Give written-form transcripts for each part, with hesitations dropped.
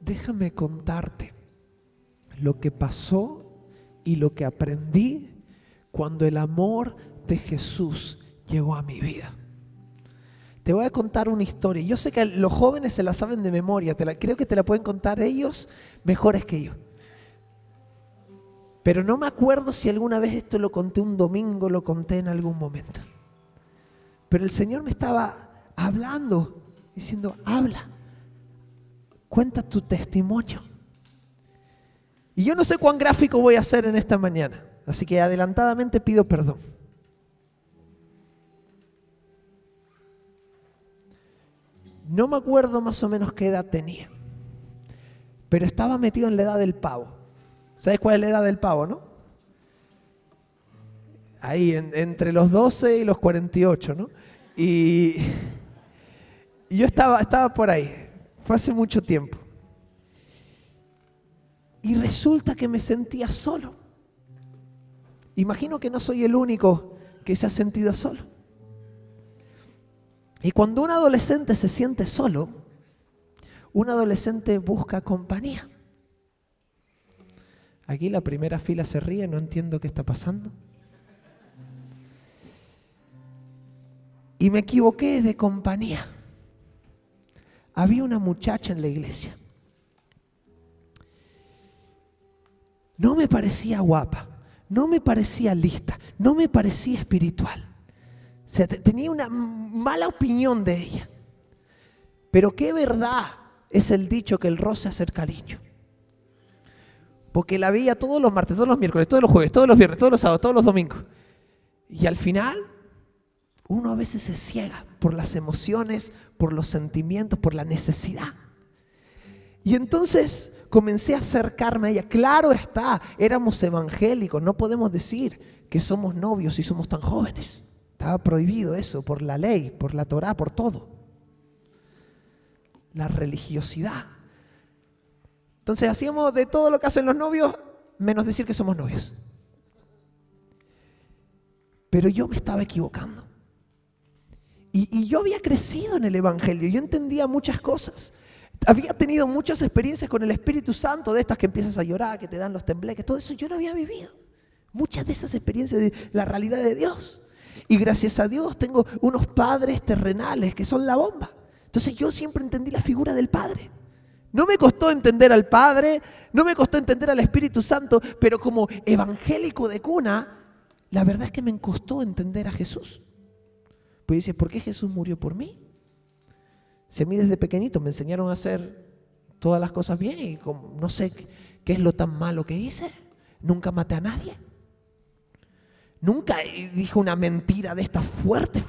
déjame contarte lo que pasó y lo que aprendí cuando el amor de Jesús llegó a mi vida. Te voy a contar una historia. Yo sé que los jóvenes se la saben de memoria. Creo que te la pueden contar ellos mejores que yo. Pero no me acuerdo si alguna vez esto lo conté un domingo, lo conté en algún momento. Pero el Señor me estaba hablando, diciendo, habla, cuenta tu testimonio. Y yo no sé cuán gráfico voy a hacer en esta mañana, así que adelantadamente pido perdón. No me acuerdo más o menos qué edad tenía, pero estaba metido en la edad del pavo. ¿Sabes cuál es la edad del pavo, no? Ahí, entre los 12 y los 48, ¿no? Y yo estaba por ahí, fue hace mucho tiempo. Y resulta que me sentía solo. Imagino que no soy el único que se ha sentido solo. Y cuando un adolescente se siente solo, un adolescente busca compañía. Aquí la primera fila se ríe, no entiendo qué está pasando. Y me equivoqué de compañía. Había una muchacha en la iglesia. No me parecía guapa, no me parecía lista, no me parecía espiritual. O sea, tenía una mala opinión de ella. Pero qué verdad es el dicho que el roce hace el cariño. Porque la veía todos los martes, todos los miércoles, todos los jueves, todos los viernes, todos los sábados, todos los domingos. Y al final, uno a veces se ciega por las emociones, por los sentimientos, por la necesidad. Y entonces comencé a acercarme a ella. Claro está, éramos evangélicos, no podemos decir que somos novios y somos tan jóvenes. Estaba prohibido eso por la ley, por la Torá, por todo. La religiosidad. Entonces hacíamos de todo lo que hacen los novios, menos decir que somos novios. Pero yo me estaba equivocando. Y yo había crecido en el Evangelio, yo entendía muchas cosas. Había tenido muchas experiencias con el Espíritu Santo, de estas que empiezas a llorar, que te dan los tembleques, todo eso yo lo había vivido. Muchas de esas experiencias de la realidad de Dios. Y gracias a Dios tengo unos padres terrenales que son la bomba. Entonces yo siempre entendí la figura del Padre. No me costó entender al Padre, no me costó entender al Espíritu Santo, pero como evangélico de cuna, la verdad es que me costó entender a Jesús. Pues dices, ¿por qué Jesús murió por mí? Si a mí desde pequeñito me enseñaron a hacer todas las cosas bien y como, no sé qué es lo tan malo que hice. Nunca maté a nadie. Nunca dije una mentira de estas fuertes.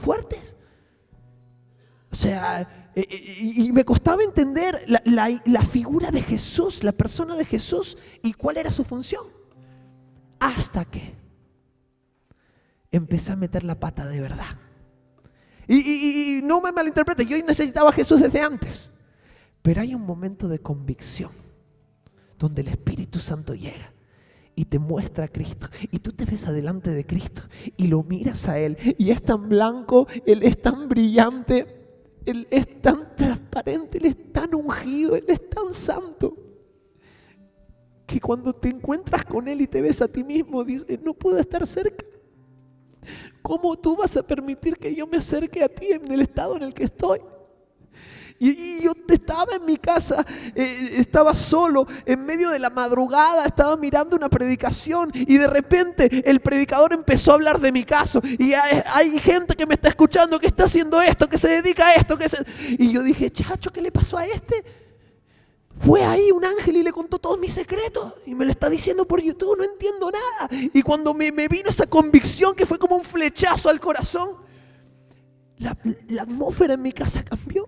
O sea, y me costaba entender la figura de Jesús, la persona de Jesús y cuál era su función. Hasta que empecé a meter la pata de verdad. Y no me malinterpretes, yo necesitaba a Jesús desde antes. Pero hay un momento de convicción donde el Espíritu Santo llega y te muestra a Cristo. Y tú te ves adelante de Cristo y lo miras a Él. Y es tan blanco, Él es tan brillante, Él es tan transparente, Él es tan ungido, Él es tan santo. Que cuando te encuentras con Él y te ves a ti mismo, dices, no puedo estar cerca. ¿Cómo tú vas a permitir que yo me acerque a ti en el estado en el que estoy? Y yo estaba en mi casa, estaba solo, en medio de la madrugada, estaba mirando una predicación y de repente el predicador empezó a hablar de mi caso. Y hay gente que me está escuchando, que está haciendo esto, que se dedica a esto. Y yo dije, chacho, ¿qué le pasó a este? Fue ahí un ángel y le contó todos mis secretos y me lo está diciendo por YouTube, no entiendo nada. Y cuando me vino esa convicción que fue como un flechazo al corazón, la atmósfera en mi casa cambió.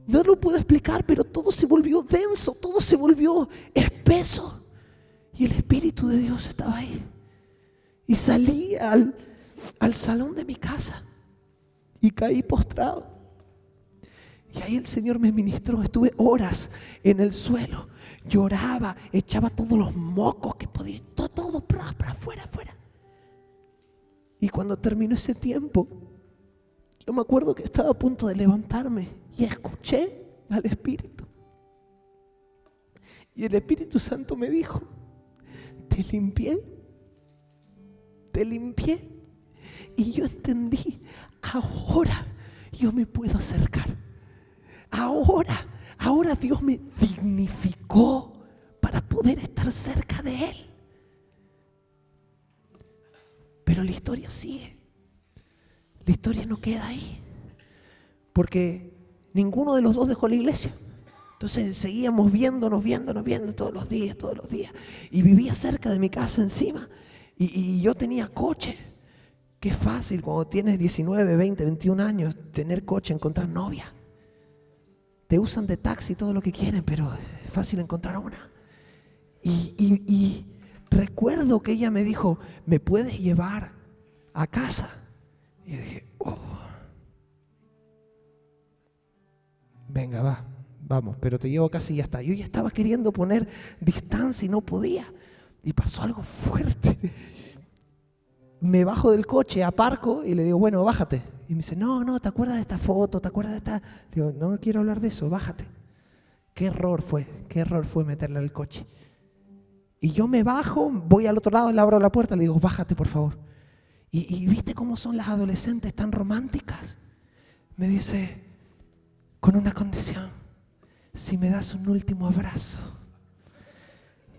No lo puedo explicar, pero todo se volvió denso, todo se volvió espeso. Y el Espíritu de Dios estaba ahí. Y salí al salón de mi casa y caí postrado. Y ahí el Señor me ministró, estuve horas en el suelo, lloraba, echaba todos los mocos que podía, todo para afuera. Y cuando terminó ese tiempo, yo me acuerdo que estaba a punto de levantarme y escuché al Espíritu. Y el Espíritu Santo me dijo, te limpié. Y yo entendí, ahora yo me puedo acercar. Ahora Dios me dignificó para poder estar cerca de Él. Pero la historia sigue. La historia no queda ahí. Porque ninguno de los dos dejó la iglesia. Entonces seguíamos viendo todos los días. Y vivía cerca de mi casa encima. Y yo tenía coche. Qué fácil cuando tienes 19, 20, 21 años tener coche, encontrar novia. Te usan de taxi todo lo que quieren, pero es fácil encontrar una. Y recuerdo que ella me dijo, ¿me puedes llevar a casa? Y yo dije, venga, vamos, pero te llevo a casa y ya está. Yo ya estaba queriendo poner distancia y no podía. Y pasó algo fuerte. Me bajo del coche, aparco y le digo, bueno, bájate. Y me dice, no, ¿te acuerdas de esta foto? ¿Te acuerdas de esta? Le digo, no quiero hablar de eso, bájate. Qué error fue meterla al coche. Y yo me bajo, voy al otro lado, le abro la puerta, le digo, bájate por favor. Y ¿viste cómo son las adolescentes tan románticas? Me dice, con una condición, si me das un último abrazo.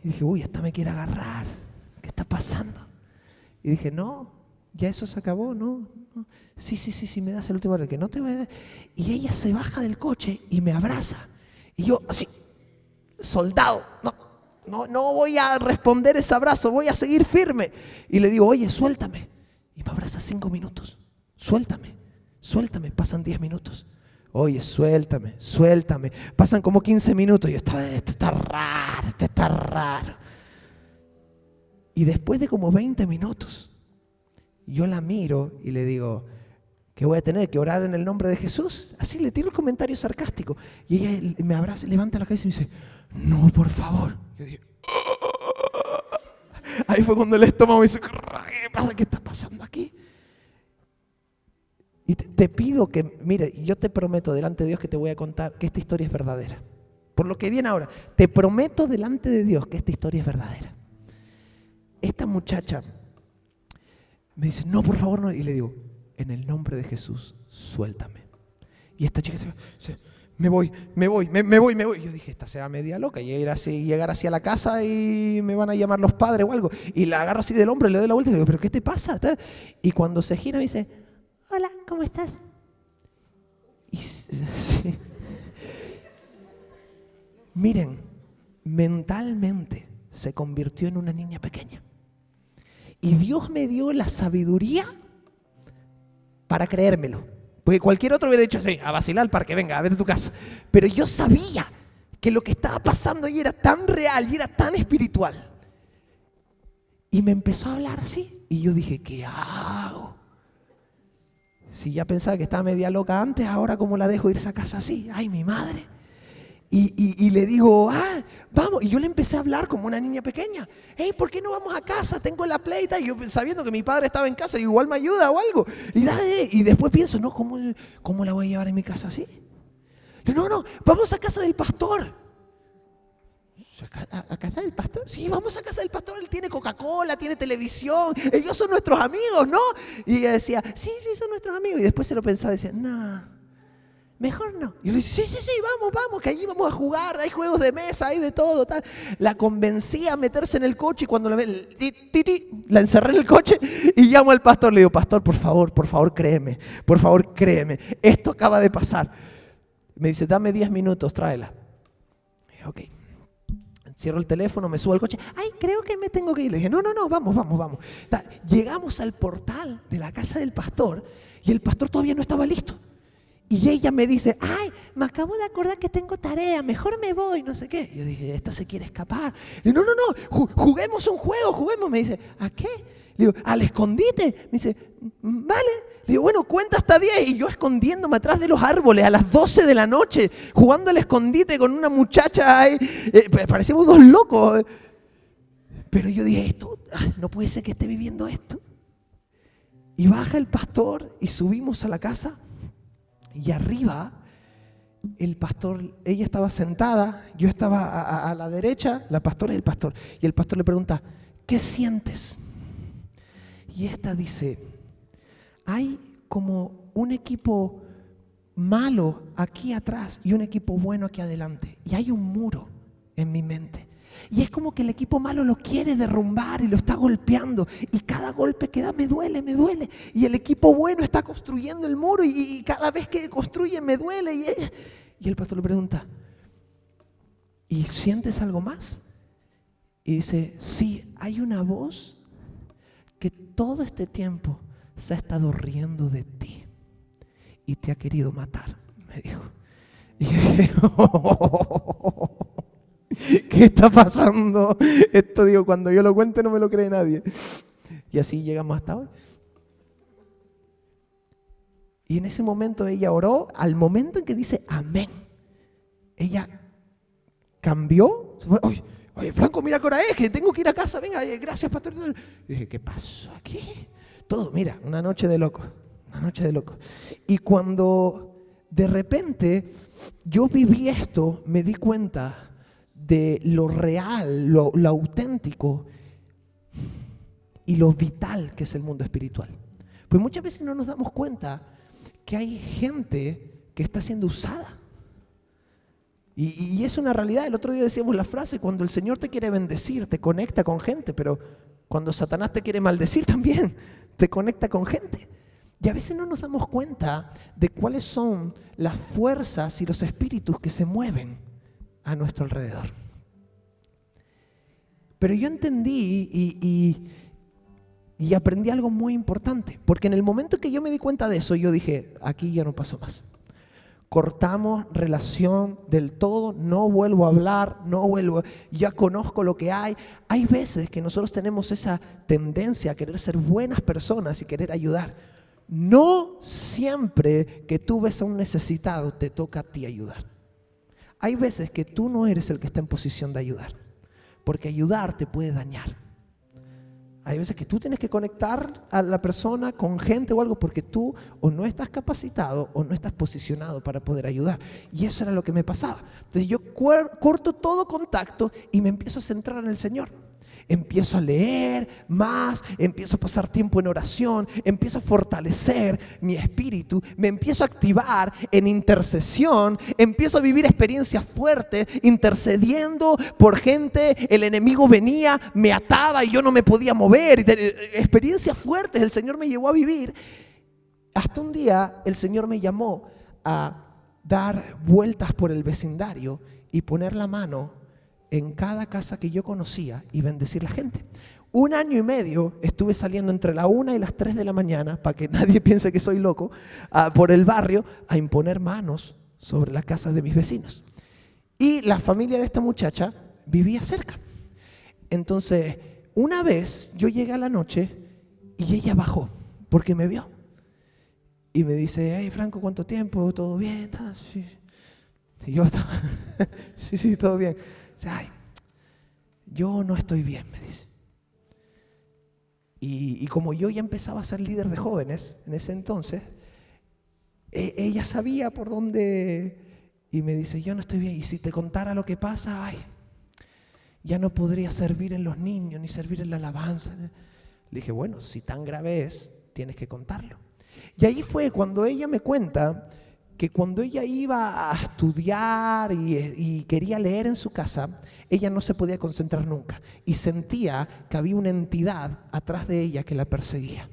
Y dije, esta me quiere agarrar, ¿qué está pasando? Y dije, no, ya eso se acabó, no. Sí, me das el último abrazo, que no te voy a dar. Y ella se baja del coche y me abraza. Y yo, así, soldado, no voy a responder ese abrazo, voy a seguir firme. Y le digo, oye, suéltame. Y me abraza 5 minutos. Suéltame. Pasan 10 minutos. Oye, suéltame. Pasan como 15 minutos. Y yo estaba, esto está raro. Y después de como 20 minutos, yo la miro y le digo, que voy a tener que orar en el nombre de Jesús. Así le tiro el comentario sarcástico. Y ella me abraza, levanta la cabeza y me dice, no, por favor. Yo dije, ahí fue cuando el estómago me dice, ¿qué pasa? ¿Qué está pasando aquí? Y te pido que, mire, yo te prometo delante de Dios que te voy a contar que esta historia es verdadera. Por lo que viene ahora, te prometo delante de Dios que esta historia es verdadera. Esta muchacha me dice, no, por favor, no. Y le digo, en el nombre de Jesús, suéltame. Y esta chica me voy. Yo dije, esta se va media loca, llegar así a la casa y me van a llamar los padres o algo. Y la agarro así del hombro, le doy la vuelta y le digo, ¿pero qué te pasa? Y cuando se gira me dice, hola, ¿cómo estás? Y sí. Miren, mentalmente se convirtió en una niña pequeña. Y Dios me dio la sabiduría para creérmelo. Porque cualquier otro hubiera dicho, sí, a vacilar para que venga, a ver tu casa. Pero yo sabía que lo que estaba pasando ahí era tan real y era tan espiritual. Y me empezó a hablar así. Y yo dije, ¿qué hago? Si ya pensaba que estaba media loca antes, ahora ¿cómo la dejo irse a casa así? ¡Ay, mi madre! Y le digo, vamos. Y yo le empecé a hablar como una niña pequeña. Hey, ¿por qué no vamos a casa? Tengo la Play y tal. Y yo sabiendo que mi padre estaba en casa, igual me ayuda o algo. Y después pienso, no, ¿cómo la voy a llevar en mi casa así? No, vamos a casa del pastor. ¿A casa del pastor? Sí, vamos a casa del pastor. Él tiene Coca-Cola, tiene televisión. Ellos son nuestros amigos, ¿no? Y ella decía, sí, son nuestros amigos. Y después se lo pensaba y decía, no. Mejor no. Y yo le dije, sí, vamos, que allí vamos a jugar, hay juegos de mesa, hay de todo, tal. La convencí a meterse en el coche y cuando la encerré en el coche y llamo al pastor. Le digo, pastor, por favor, créeme, esto acaba de pasar. Me dice, dame 10 minutos, tráela. Y dije, ok. Cierro el teléfono, me subo al coche. Ay, creo que me tengo que ir. Le dije, no, vamos. Llegamos al portal de la casa del pastor y el pastor todavía no estaba listo. Y ella me dice, ay, me acabo de acordar que tengo tarea, mejor me voy, no sé qué. Yo dije, esta se quiere escapar. Le digo, no, juguemos un juego. Me dice, ¿a qué? Le digo, al escondite. Me dice, vale. Le digo, bueno, cuenta hasta 10. Y yo escondiéndome atrás de los árboles a las 12 de la noche, jugando al escondite con una muchacha ahí. Parecíamos dos locos. Pero yo dije, esto, no puede ser que esté viviendo esto. Y baja el pastor y subimos a la casa. Y arriba el pastor, ella estaba sentada, yo estaba a la derecha, la pastora y el pastor. Y el pastor le pregunta, ¿qué sientes? Y esta dice, hay como un equipo malo aquí atrás y un equipo bueno aquí adelante. Y hay un muro en mi mente. Y es como que el equipo malo lo quiere derrumbar y lo está golpeando. Y cada golpe que da me duele, me duele. Y el equipo bueno está construyendo el muro y cada vez que construye me duele. Y el pastor le pregunta, ¿y sientes algo más? Y dice, sí, hay una voz que todo este tiempo se ha estado riendo de ti y te ha querido matar, me dijo. Y yo dije, ¿qué está pasando? Esto, digo, cuando yo lo cuente no me lo cree nadie. Y así llegamos hasta hoy. Y en ese momento ella oró, al momento en que dice amén, ella cambió. Oye, Franco, mira qué hora es, que tengo que ir a casa, venga, gracias, pastor. Y dije, ¿qué pasó aquí? Todo, mira, una noche de loco. Y cuando de repente yo viví esto, me di cuenta de lo real, lo auténtico y lo vital que es el mundo espiritual. Pues muchas veces no nos damos cuenta que hay gente que está siendo usada. Y es una realidad. El otro día decíamos la frase, cuando el Señor te quiere bendecir, te conecta con gente, pero cuando Satanás te quiere maldecir también, te conecta con gente. Y a veces no nos damos cuenta de cuáles son las fuerzas y los espíritus que se mueven a nuestro alrededor. Pero yo entendí y aprendí algo muy importante, porque en el momento que yo me di cuenta de eso, yo dije, aquí ya no paso más. Cortamos relación del todo, no vuelvo a hablar, ya conozco lo que hay. Hay veces que nosotros tenemos esa tendencia a querer ser buenas personas y querer ayudar. No siempre que tú ves a un necesitado te toca a ti ayudar. Hay veces que tú no eres el que está en posición de ayudar, porque ayudar te puede dañar. Hay veces que tú tienes que conectar a la persona con gente o algo porque tú o no estás capacitado o no estás posicionado para poder ayudar. Y eso era lo que me pasaba. Entonces yo corto todo contacto y me empiezo a centrar en el Señor. Empiezo a leer más, empiezo a pasar tiempo en oración, empiezo a fortalecer mi espíritu, me empiezo a activar en intercesión, empiezo a vivir experiencias fuertes, intercediendo por gente. El enemigo venía, me ataba y yo no me podía mover. Experiencias fuertes el Señor me llevó a vivir. Hasta un día el Señor me llamó a dar vueltas por el vecindario y poner la mano en cada casa que yo conocía y bendecir a la gente. 1 año y medio estuve saliendo entre la 1 y las 3 de la mañana, para que nadie piense que soy loco, por el barrio a imponer manos sobre las casas de mis vecinos. Y la familia de esta muchacha vivía cerca. Entonces, una vez yo llegué a la noche y ella bajó porque me vio. Y me dice, hey Franco, ¿cuánto tiempo? ¿Todo bien? Sí. Y yo estaba, sí, todo bien. Ay, yo no estoy bien, me dice. Y como yo ya empezaba a ser líder de jóvenes en ese entonces, ella sabía por dónde y me dice, yo no estoy bien. Y si te contara lo que pasa, ay, ya no podría servir en los niños ni servir en la alabanza. Le dije, bueno, si tan grave es, tienes que contarlo. Y ahí fue cuando ella me cuenta que cuando ella iba a estudiar y quería leer en su casa, ella no se podía concentrar nunca y sentía que había una entidad atrás de ella que la perseguía,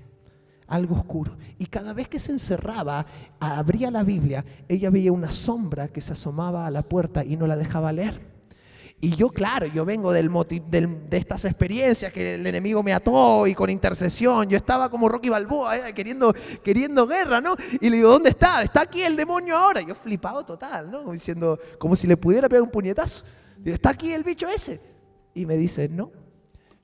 algo oscuro. Y cada vez que se encerraba, abría la Biblia, ella veía una sombra que se asomaba a la puerta y no la dejaba leer. Y yo, claro, yo vengo de estas experiencias que el enemigo me ató y con intercesión. Yo estaba como Rocky Balboa, queriendo guerra, ¿no? Y le digo, ¿dónde está? Está aquí el demonio ahora. Yo flipado total, ¿no? Diciendo, como si le pudiera pegar un puñetazo. ¿Está aquí el bicho ese? Y me dice, no,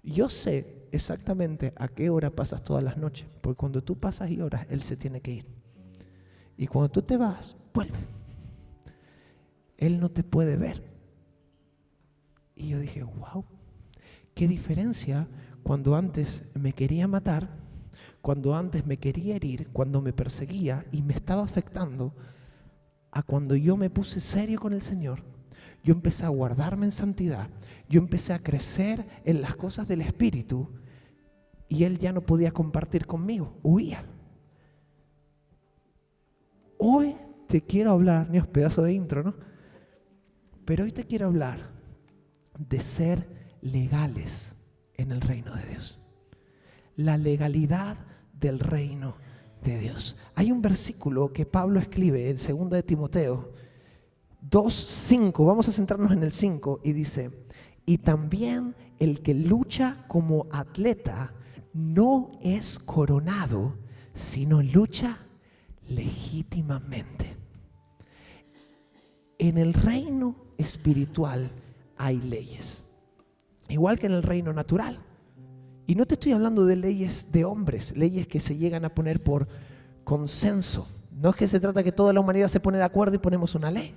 yo sé exactamente a qué hora pasas todas las noches. Porque cuando tú pasas y oras, él se tiene que ir. Y cuando tú te vas, vuelve. Él no te puede ver. Y yo dije, wow, qué diferencia cuando antes me quería matar, cuando antes me quería herir, cuando me perseguía y me estaba afectando, a cuando yo me puse serio con el Señor, yo empecé a guardarme en santidad, yo empecé a crecer en las cosas del Espíritu y Él ya no podía compartir conmigo, huía. Hoy te quiero hablar, ni es pedazo de intro, ¿no? Pero hoy te quiero hablar de ser legales en el reino de Dios. La legalidad del reino de Dios. Hay un versículo que Pablo escribe en 2 de Timoteo 2:5, vamos a centrarnos en el 5, y dice: y también el que lucha como atleta no es coronado, sino lucha legítimamente. En el reino espiritual hay leyes, igual que en el reino natural. Y no te estoy hablando de leyes de hombres, leyes que se llegan a poner por consenso. No es que se trata que toda la humanidad se pone de acuerdo y ponemos una ley.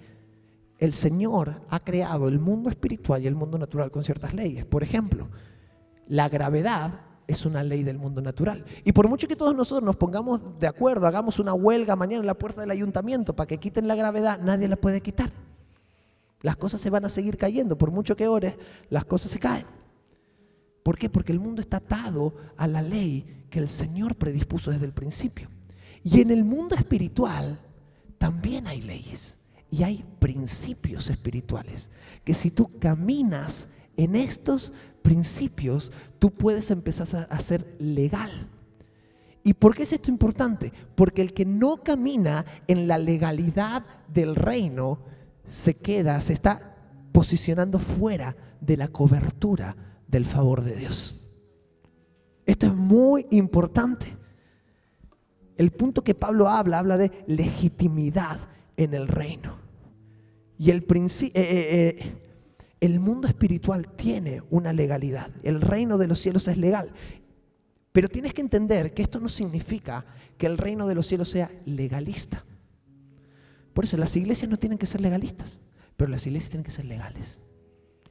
El Señor ha creado el mundo espiritual y el mundo natural con ciertas leyes. Por ejemplo, la gravedad es una ley del mundo natural. Y por mucho que todos nosotros nos pongamos de acuerdo, hagamos una huelga mañana en la puerta del ayuntamiento para que quiten la gravedad, nadie la puede quitar. Las cosas se van a seguir cayendo. Por mucho que ores, las cosas se caen. ¿Por qué? Porque el mundo está atado a la ley que el Señor predispuso desde el principio. Y en el mundo espiritual también hay leyes y hay principios espirituales que si tú caminas en estos principios, tú puedes empezar a ser legal. ¿Y por qué es esto importante? Porque el que no camina en la legalidad del reino se está posicionando fuera de la cobertura del favor de Dios. Esto es muy importante. El punto que Pablo habla de legitimidad en el reino. Y el mundo espiritual tiene una legalidad. El reino de los cielos es legal. Pero tienes que entender que esto no significa que el reino de los cielos sea legalista. Por eso las iglesias no tienen que ser legalistas, pero las iglesias tienen que ser legales.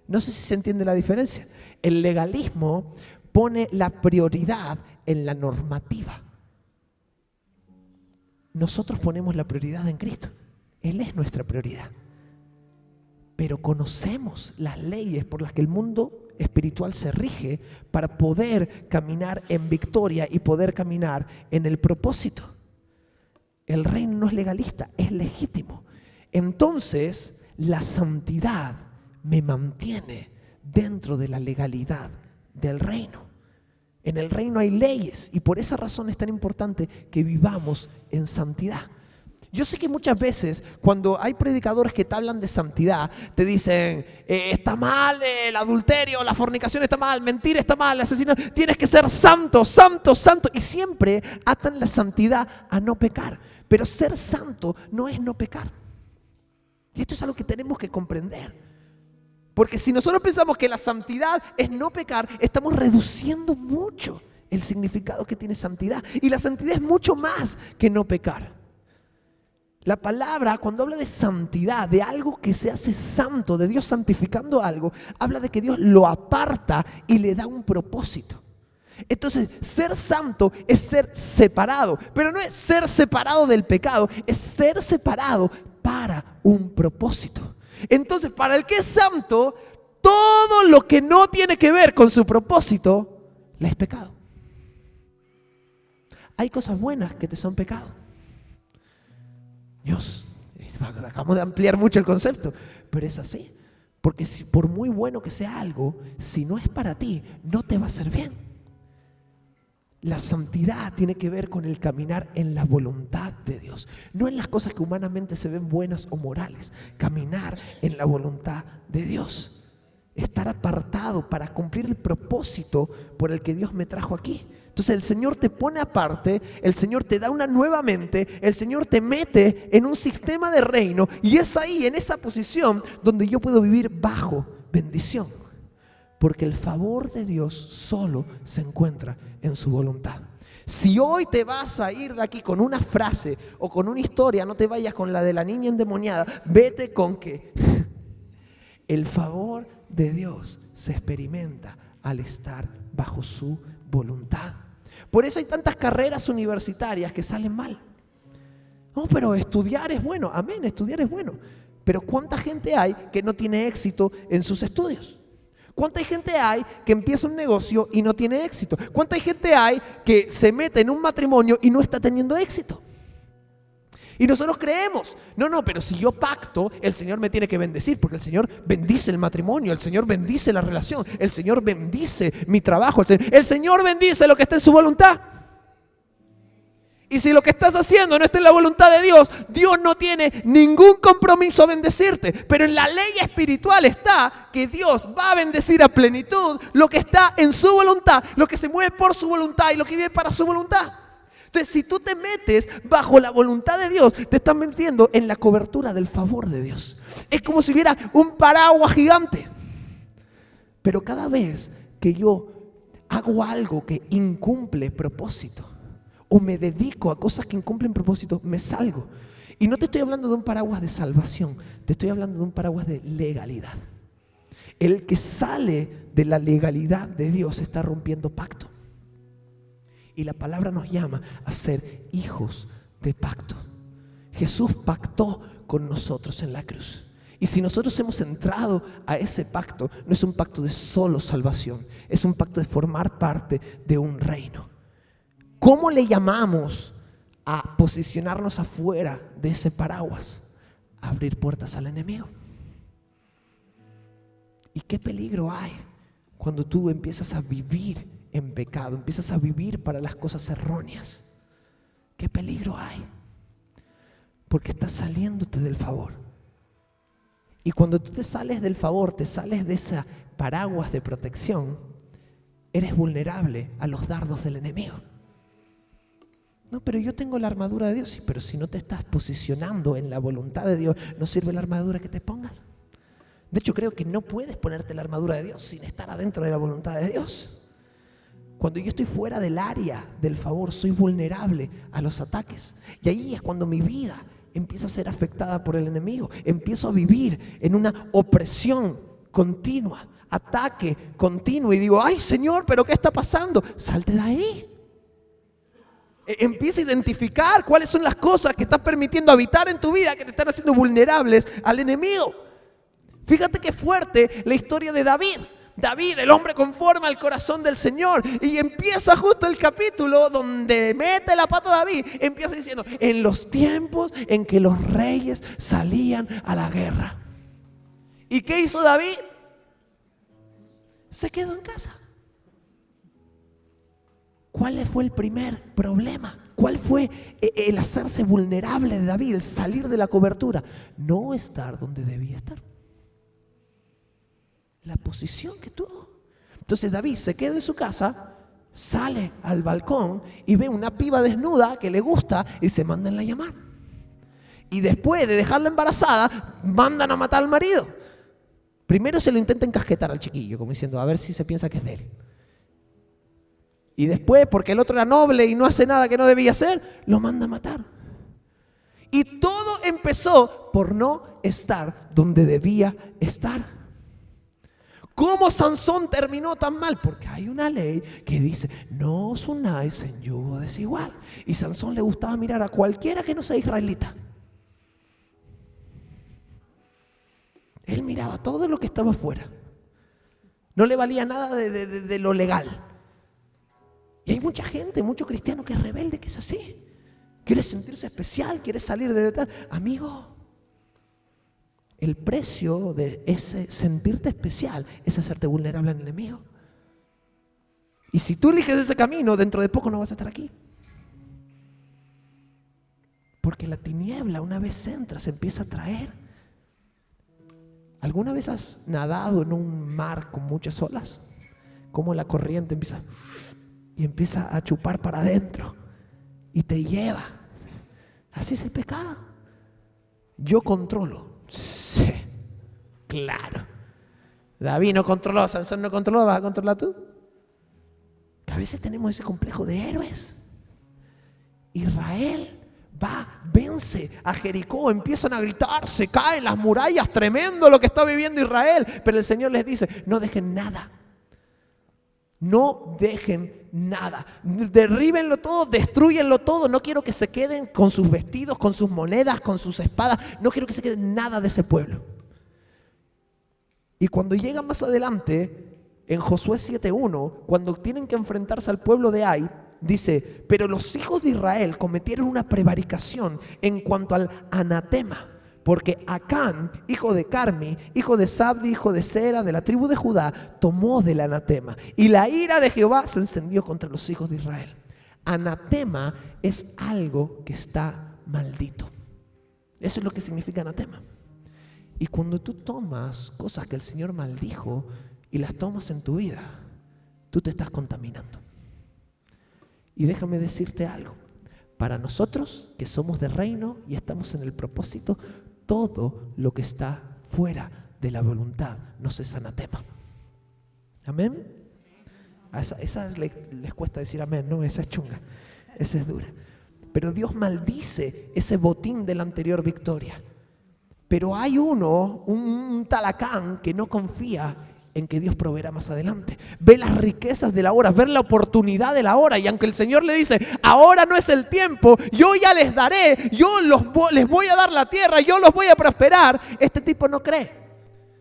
No sé si se entiende la diferencia. El legalismo pone la prioridad en la normativa. Nosotros ponemos la prioridad en Cristo. Él es nuestra prioridad. Pero conocemos las leyes por las que el mundo espiritual se rige para poder caminar en victoria y poder caminar en el propósito. El reino no es legalista, es legítimo. Entonces, la santidad me mantiene dentro de la legalidad del reino. En el reino hay leyes y por esa razón es tan importante que vivamos en santidad. Yo sé que muchas veces cuando hay predicadores que te hablan de santidad, te dicen, está mal el adulterio, la fornicación está mal, mentir está mal, el asesinato, tienes que ser santo, santo, santo. Y siempre atan la santidad a no pecar. Pero ser santo no es no pecar. Y esto es algo que tenemos que comprender. Porque si nosotros pensamos que la santidad es no pecar, estamos reduciendo mucho el significado que tiene santidad. Y la santidad es mucho más que no pecar. La palabra, cuando habla de santidad, de algo que se hace santo, de Dios santificando algo, habla de que Dios lo aparta y le da un propósito. Entonces, ser santo es ser separado, pero no es ser separado del pecado, es ser separado para un propósito. Entonces, para el que es santo, todo lo que no tiene que ver con su propósito, le es pecado. Hay cosas buenas que te son pecado. Dios, acabamos de ampliar mucho el concepto, pero es así. Porque si, por muy bueno que sea algo, si no es para ti, no te va a hacer bien. La santidad tiene que ver con el caminar en la voluntad de Dios, no en las cosas que humanamente se ven buenas o morales. Caminar en la voluntad de Dios, estar apartado para cumplir el propósito por el que Dios me trajo aquí. Entonces el Señor te pone aparte, el Señor te da una nueva mente, el Señor te mete en un sistema de reino y es ahí, en esa posición, donde yo puedo vivir bajo bendición. Porque el favor de Dios solo se encuentra en su voluntad. Si hoy te vas a ir de aquí con una frase o con una historia, no te vayas con la de la niña endemoniada, vete con que el favor de Dios se experimenta al estar bajo su voluntad. Por eso hay tantas carreras universitarias que salen mal. No, pero estudiar es bueno. Amén, estudiar es bueno. Pero ¿cuánta gente hay que no tiene éxito en sus estudios? ¿Cuánta gente hay que empieza un negocio y no tiene éxito? ¿Cuánta gente hay que se mete en un matrimonio y no está teniendo éxito? Y nosotros creemos, no, pero si yo pacto, el Señor me tiene que bendecir, porque el Señor bendice el matrimonio, el Señor bendice la relación, el Señor bendice mi trabajo, el Señor bendice lo que está en su voluntad. Y si lo que estás haciendo no está en la voluntad de Dios, Dios no tiene ningún compromiso a bendecirte. Pero en la ley espiritual está que Dios va a bendecir a plenitud lo que está en su voluntad, lo que se mueve por su voluntad y lo que vive para su voluntad. Entonces, si tú te metes bajo la voluntad de Dios, te estás metiendo en la cobertura del favor de Dios. Es como si hubiera un paraguas gigante. Pero cada vez que yo hago algo que incumple propósito, o me dedico a cosas que incumplen propósito, me salgo. Y no te estoy hablando de un paraguas de salvación, te estoy hablando de un paraguas de legalidad. El que sale de la legalidad de Dios está rompiendo pacto. Y la palabra nos llama a ser hijos de pacto. Jesús pactó con nosotros en la cruz. Y si nosotros hemos entrado a ese pacto, no es un pacto de solo salvación, es un pacto de formar parte de un reino. ¿Cómo le llamamos a posicionarnos afuera de ese paraguas? Abrir puertas al enemigo. ¿Y qué peligro hay cuando tú empiezas a vivir en pecado, empiezas a vivir para las cosas erróneas? ¿Qué peligro hay? Porque estás saliéndote del favor. Y cuando tú te sales del favor, te sales de esa paraguas de protección, eres vulnerable a los dardos del enemigo. No, pero yo tengo la armadura de Dios. Sí, pero si no te estás posicionando en la voluntad de Dios, no sirve la armadura que te pongas. De hecho, creo que no puedes ponerte la armadura de Dios sin estar adentro de la voluntad de Dios. Cuando yo estoy fuera del área del favor, soy vulnerable a los ataques. Y ahí es cuando mi vida empieza a ser afectada por el enemigo. Empiezo a vivir en una opresión continua, ataque continuo. Y digo, ay Señor, ¿pero qué está pasando? Salte de ahí. Empieza a identificar cuáles son las cosas que estás permitiendo habitar en tu vida que te están haciendo vulnerables al enemigo. Fíjate qué fuerte la historia de David. David, el hombre conforme al corazón del Señor. Y empieza justo el capítulo donde mete la pata David. Empieza diciendo, en los tiempos en que los reyes salían a la guerra. ¿Y qué hizo David? Se quedó en casa. ¿Cuál fue el primer problema? ¿Cuál fue el hacerse vulnerable de David, el salir de la cobertura? No estar donde debía estar. La posición que tuvo. Entonces David se queda en su casa, sale al balcón y ve una piba desnuda que le gusta y se mandan a llamar. Y después de dejarla embarazada, mandan a matar al marido. Primero se lo intenta encasquetar al chiquillo, como diciendo, a ver si se piensa que es de él. Y después, porque el otro era noble y no hace nada que no debía hacer, lo manda a matar. Y todo empezó por no estar donde debía estar. ¿Cómo Sansón terminó tan mal? Porque hay una ley que dice, no os unáis en yugo desigual. Y Sansón le gustaba mirar a cualquiera que no sea israelita. Él miraba todo lo que estaba afuera. No le valía nada de lo legal. Y hay mucha gente, mucho cristiano que es rebelde, que es así. Quiere sentirse especial, quiere salir de tal. Amigo, el precio de ese sentirte especial es hacerte vulnerable al enemigo. Y si tú eliges ese camino, dentro de poco no vas a estar aquí. Porque la tiniebla, una vez entra, se empieza a traer. ¿Alguna vez has nadado en un mar con muchas olas? Cómo la corriente empieza a chupar para adentro y te lleva. Así es el pecado. Yo controlo. Sí, claro. David no controló, Sansón no controló, ¿vas a controlar tú? Que a veces tenemos ese complejo de héroes. Israel vence a Jericó, empiezan a gritar, se caen las murallas, tremendo lo que está viviendo Israel. Pero el Señor les dice, no dejen nada. No dejen nada. Derríbenlo todo, destrúyenlo todo. No quiero que se queden con sus vestidos, con sus monedas, con sus espadas. No quiero que se quede nada de ese pueblo. Y cuando llegan más adelante, en Josué 7:1, cuando tienen que enfrentarse al pueblo de Ai, dice: pero los hijos de Israel cometieron una prevaricación en cuanto al anatema, porque Acán, hijo de Carmi, hijo de Sabdi, hijo de Sera, de la tribu de Judá, tomó del anatema. Y la ira de Jehová se encendió contra los hijos de Israel. Anatema es algo que está maldito. Eso es lo que significa anatema. Y cuando tú tomas cosas que el Señor maldijo y las tomas en tu vida, tú te estás contaminando. Y déjame decirte algo. Para nosotros que somos de reino y estamos en el propósito, todo lo que está fuera de la voluntad nos es anatema. ¿Amén? A esa les cuesta decir amén, ¿no? Esa es chunga, esa es dura. Pero Dios maldice ese botín de la anterior victoria. Pero hay un tal Acán que no confía en que Dios proveerá más adelante. Ve las riquezas de la hora, ver la oportunidad de la hora. Y aunque el Señor le dice: ahora no es el tiempo, yo ya les daré, les voy a dar la tierra, yo los voy a prosperar, este tipo no cree.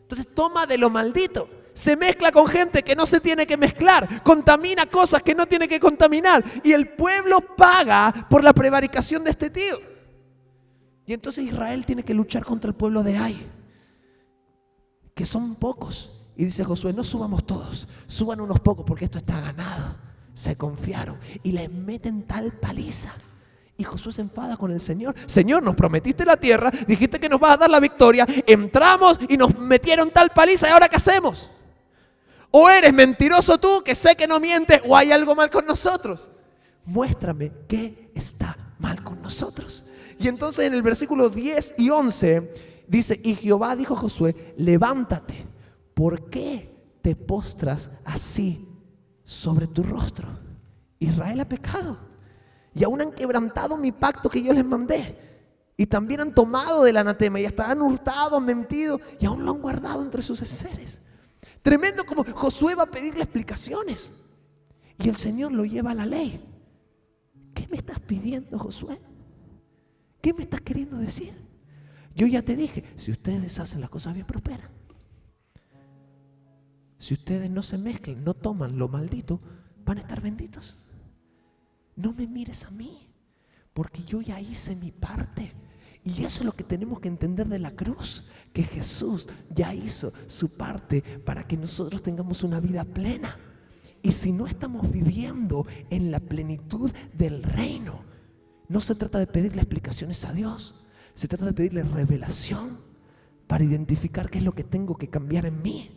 Entonces toma de lo maldito, se mezcla con gente que no se tiene que mezclar, contamina cosas que no tiene que contaminar, y el pueblo paga por la prevaricación de este tío. Y entonces Israel tiene que luchar contra el pueblo de Ai, que son pocos. Y dice Josué: no subamos todos, suban unos pocos porque esto está ganado. Se confiaron y les meten tal paliza. Y Josué se enfada con el Señor. Señor, nos prometiste la tierra, dijiste que nos vas a dar la victoria, entramos y nos metieron tal paliza, ¿y ahora qué hacemos? O eres mentiroso tú, que sé que no mientes, o hay algo mal con nosotros. Muéstrame qué está mal con nosotros. Y entonces en el versículo 10 y 11 dice: y Jehová dijo a Josué: levántate, ¿por qué te postras así sobre tu rostro? Israel ha pecado y aún han quebrantado mi pacto que yo les mandé, y también han tomado del anatema y hasta han hurtado, han mentido y aún lo han guardado entre sus seres. Tremendo como Josué va a pedirle explicaciones y el Señor lo lleva a la ley. ¿Qué me estás pidiendo, Josué? ¿Qué me estás queriendo decir? Yo ya te dije, si ustedes hacen las cosas bien, prosperan. Si ustedes no se mezclan, no toman lo maldito, van a estar benditos. No me mires a mí, porque yo ya hice mi parte. Y eso es lo que tenemos que entender de la cruz, que Jesús ya hizo su parte para que nosotros tengamos una vida plena. Y si no estamos viviendo en la plenitud del reino, no se trata de pedirle explicaciones a Dios, se trata de pedirle revelación para identificar qué es lo que tengo que cambiar en mí.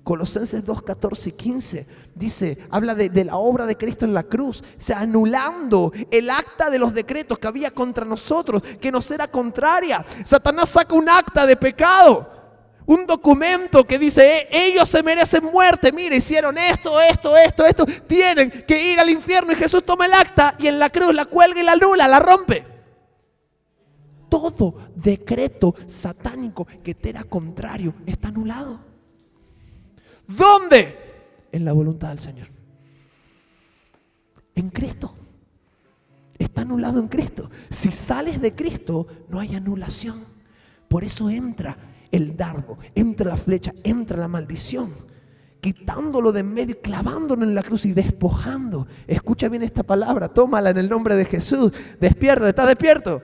Colosenses 2, 14 y 15 dice, habla de la obra de Cristo en la cruz, o sea, anulando el acta de los decretos que había contra nosotros, que nos era contraria. Satanás saca un acta de pecado, un documento que dice, ellos se merecen muerte, mira, hicieron esto, tienen que ir al infierno, y Jesús toma el acta y en la cruz la cuelga y la anula, la rompe. Todo decreto satánico que te era contrario está anulado. ¿Dónde? En la voluntad del Señor. En Cristo. Está anulado en Cristo. Si sales de Cristo, no hay anulación. Por eso entra el dardo, entra la flecha, entra la maldición, quitándolo de en medio, clavándolo en la cruz y despojando. Escucha bien esta palabra, tómala en el nombre de Jesús. Despierta, ¿estás despierto?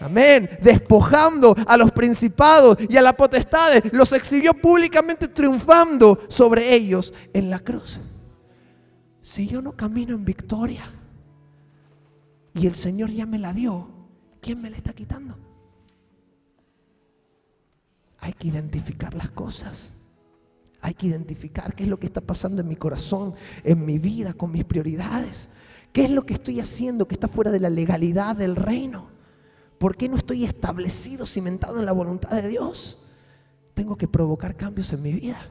Amén. Despojando a los principados y a las potestades, los exhibió públicamente, triunfando sobre ellos en la cruz. Si yo no camino en victoria y el Señor ya me la dio, ¿quién me la está quitando? Hay que identificar las cosas. Hay que identificar qué es lo que está pasando en mi corazón, en mi vida, con mis prioridades. ¿Qué es lo que estoy haciendo que está fuera de la legalidad del reino? ¿Por qué no estoy establecido, cimentado en la voluntad de Dios? Tengo que provocar cambios en mi vida.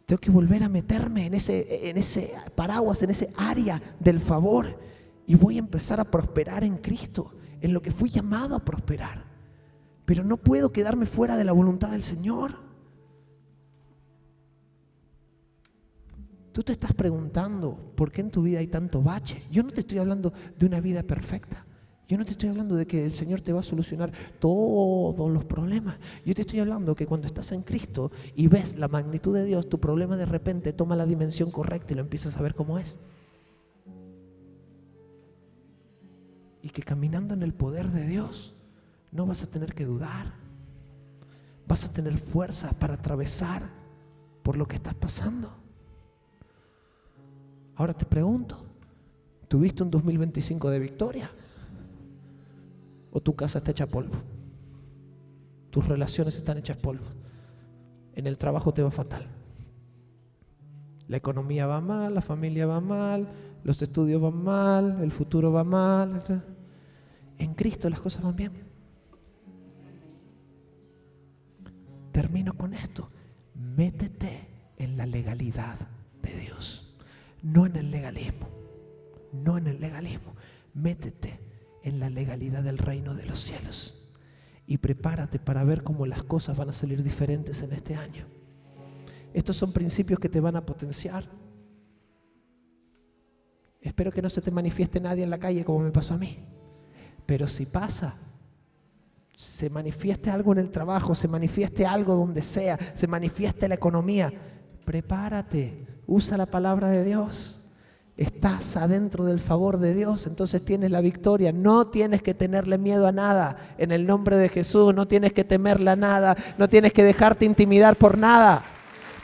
Tengo que volver a meterme en ese paraguas, en ese área del favor. Y voy a empezar a prosperar en Cristo, en lo que fui llamado a prosperar. Pero no puedo quedarme fuera de la voluntad del Señor. Tú te estás preguntando por qué en tu vida hay tanto bache. Yo no te estoy hablando de una vida perfecta. Yo no te estoy hablando de que el Señor te va a solucionar todos los problemas. Yo te estoy hablando que cuando estás en Cristo y ves la magnitud de Dios, tu problema de repente toma la dimensión correcta y lo empiezas a ver como es. Y que caminando en el poder de Dios no vas a tener que dudar. Vas a tener fuerza para atravesar por lo que estás pasando. Ahora te pregunto, ¿tuviste un 2025 de victoria? ¿O tu casa está hecha polvo? Tus relaciones están hechas polvo. En el trabajo te va fatal. La economía va mal, la familia va mal, los estudios van mal, el futuro va mal. En Cristo las cosas van bien. Termino con esto. Métete en la legalidad de Dios. No en el legalismo. No en el legalismo. Métete en la legalidad del reino de los cielos. Y prepárate para ver cómo las cosas van a salir diferentes en este año. Estos son principios que te van a potenciar. Espero que no se te manifieste nadie en la calle como me pasó a mí. Pero si pasa, se manifieste algo en el trabajo, se manifieste algo donde sea, se manifieste la economía, prepárate, usa la palabra de Dios. Estás adentro del favor de Dios, entonces tienes la victoria. No tienes que tenerle miedo a nada. En el nombre de Jesús, no tienes que temerle a nada. No tienes que dejarte intimidar por nada.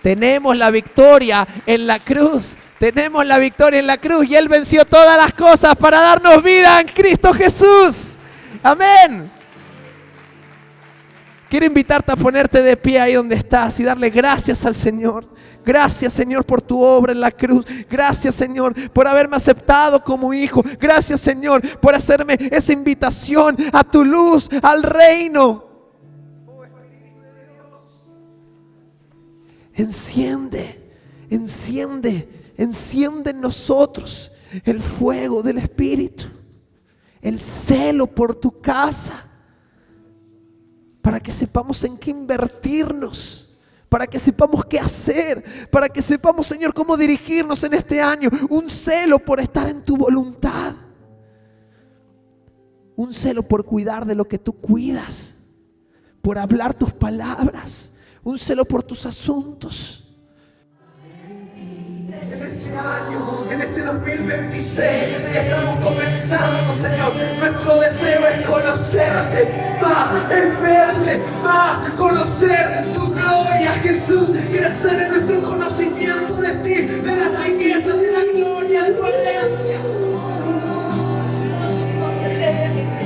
Tenemos la victoria en la cruz. Tenemos la victoria en la cruz y Él venció todas las cosas para darnos vida en Cristo Jesús. Amén. Quiero invitarte a ponerte de pie ahí donde estás y darle gracias al Señor. Gracias, Señor, por tu obra en la cruz. Gracias, Señor, por haberme aceptado como hijo. Gracias, Señor, por hacerme esa invitación a tu luz, al reino. Enciende en nosotros el fuego del Espíritu, el celo por tu casa, para que sepamos en qué invertirnos. Para que sepamos qué hacer, para que sepamos, Señor, cómo dirigirnos en este año. Un celo por estar en tu voluntad. Un celo por cuidar de lo que tú cuidas, por hablar tus palabras. Un celo por tus asuntos. En este año, en este 2026, estamos comenzando, Señor. Nuestro deseo es conocerte más, es verte más, conocer tu gloria, Jesús. Crecer en nuestro conocimiento de ti, de las riquezas, de la gloria, de tu herencia.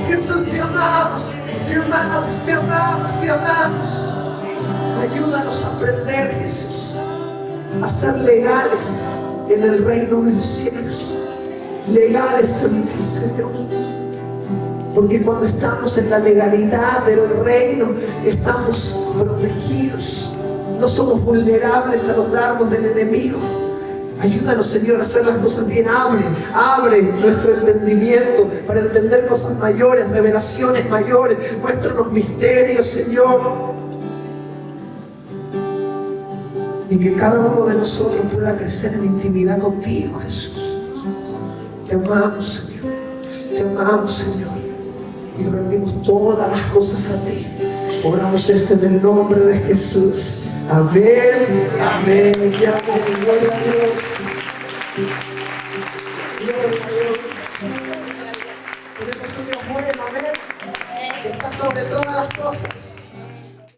Jesús, te amamos, te amamos, te amamos, te amamos. Ayúdanos a aprender, Jesús, a ser legales en el reino de los cielos, legales en ti, Señor. Porque cuando estamos en la legalidad del reino, estamos protegidos, no somos vulnerables a los dardos del enemigo. Ayúdanos, Señor, a hacer las cosas bien. Abre nuestro entendimiento para entender cosas mayores, revelaciones mayores. Muéstranos misterios, Señor. Y que cada uno de nosotros pueda crecer en intimidad contigo, Jesús. Te amamos, Señor. Te amamos, Señor. Y rendimos todas las cosas a ti. Oramos esto en el nombre de Jesús. Amén, amén y amén. Gloria a Dios. Gloria a Dios. Tenemos un Dios bueno, amén. Que está sobre todas las cosas.